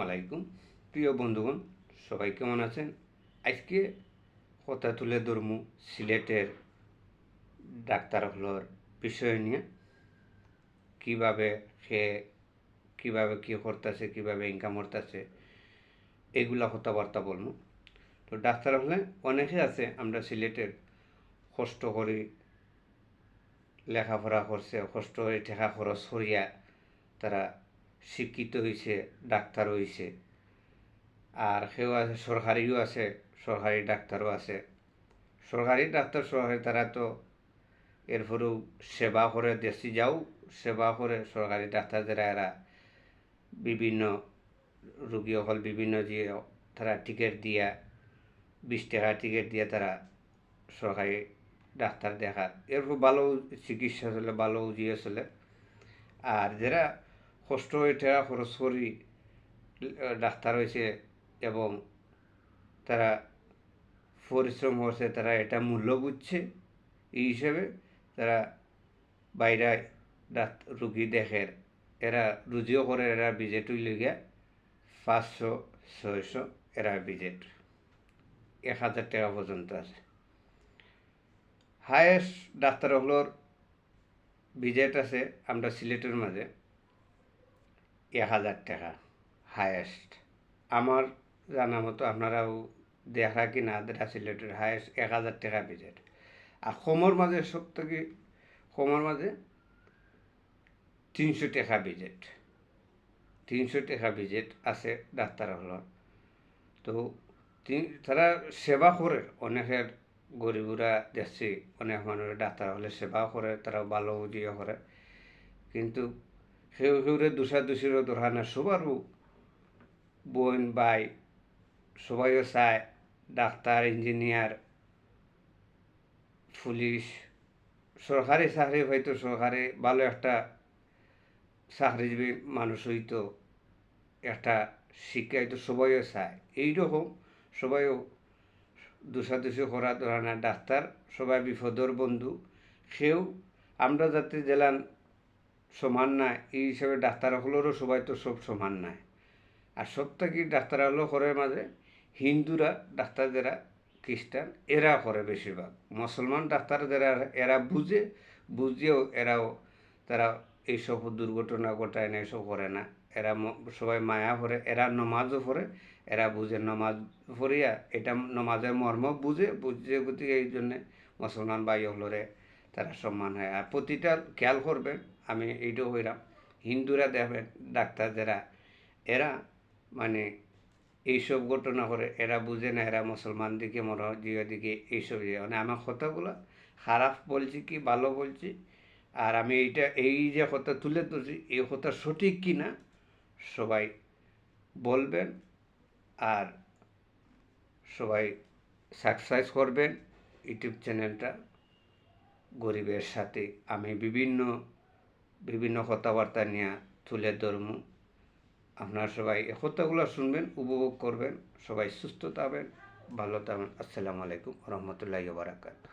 আলাইকুম প্রিয় বন্ধুগণ, সবাই কেমন আছেন? আজকে কথা তুলে ধরমু সিলেটের ডাক্তার হলোর বিষয় নিয়ে। কিভাবে সে কিভাবে কী করতেছে, কিভাবে ইনকাম করতেছে, এগুলা কথাবার্তা বলবো। তো ডাক্তার হলে অনেকে আছে, আমরা সিলেটের কষ্ট করি, লেখাপড়া করছে, কষ্ট করে টাকা খরচ করিয়া তারা শিক্ষিত হয়েছে, ডাক্তার হয়েছে। আর সেও আছে, সরকারিও আছে, সরকারি ডাক্তারও আছে। সরকারি ডাক্তার সরকারি তারা তো এরপরেও সেবা করে, দেশি যাও সেবা করে। সরকারি ডাক্তার যারা এরা বিভিন্ন রুগী হল বিভিন্ন যে তারা টিকিট দিয়া 20 টাকা টিকিট দিয়ে তারা সরকারি ডাক্তার দেখার, এরপর ভালো চিকিৎসা চলে, ভালো জিয়ে চলে। আর যারা কষ্ট হয়ে টাকা খরচ করি ডাক্তার হয়েছে এবং তারা পরিশ্রম করছে, তারা এটা মূল্য বুঝছে, এই হিসেবে তারা বাইরে রুগী দেখে, এরা রুজিও করে। এরা বিজেট হইলে 500-600, এরা বিজেট 1000 টাকা পর্যন্ত আছে। হায়েস্ট ডাক্তার হলোর বিজেট আছে আমরা সিলেটের মাঝে 1000 টাকা হায়েস্ট। আমার জানা মতো, আপনারাও দেখা কি না দেখা, সিলেটের হায়েস্ট 1000 টাকা বিজেট। আর কমর মাঝে সব থেকে কমর মাঝে 300 টাকা বিজেট। 300 টাকা বিজেট আছে ডাক্তার হলোর। তো তারা সেবা করে, অনেকের গরিবরা দেখছি অনেক মানুষের ডাক্তার হলে সেবা করে, তারা ভালো দিয়ে করে। কিন্তু সেউরে দোষাদোষীরও ধরা না, সবারও বোন ভাই সবাইও চায় ডাক্তার, ইঞ্জিনিয়ার, পুলিশ, সরকারি চাকরি হয়তো, সরকারি ভালো একটা চাকরিজীবী মানুষ হইতো, একটা শিক্ষা হয়তো সবাইও চায়। এইরকম সবাইও দোষাদোষী করা ধরা না, ডাক্তার সবাই বিপদর বন্ধু। সেও আমরা যাতে জেলান সমান না, এই হিসাবে ডাক্তার হলেরও সবাই তো সব সমান নাই। আর সব থেকে ডাক্তার হলো করে মাঝে হিন্দুরা ডাক্তার যারা, খ্রিস্টান এরা করে বেশিরভাগ। মুসলমান ডাক্তার যারা এরা বুঝেও এরাও তারা এইসব দুর্ঘটনা ঘটায় না, এসব করে না। এরা সবাই মায়া করে, এরা নমাজও পড়ে, এরা বুঝে নমাজ পড়িয়া এটা নমাজের মর্ম বুঝে বুঝে এই জন্যে মুসলমান ভাই হলরে তারা সম্মান হয়। আর প্রতিটা খেয়াল করবেন, আমি এইটাও হইলাম, হিন্দুরা দেখবেন ডাক্তার যারা এরা মানে এইসব ঘটনা করে, এরা বুঝে না, এরা মুসলমান দিকে মনোজিয়া দিকে এইসব মানে আমার কথাগুলো খারাপ বলছি কি ভালো বলছি। আর আমি এই যে কথা তুলে ধরছি, এই কথা সঠিক কি না সবাই বলবেন। আর সবাই সাবস্ক্রাইব করবেন ইউটিউব চ্যানেলটা। গরিবের সাথে আমি বিভিন্ন কথাবার্তা নিয়ে তুলে ধরবো। আপনারা সবাই এই কথাগুলো শুনবেন, উপভোগ করবেন। সবাই সুস্থ থাকবেন, ভালো থাকবেন। আসসালামু আলাইকুম রহমতুল্লাহি ওয়া বারাকাতুহু।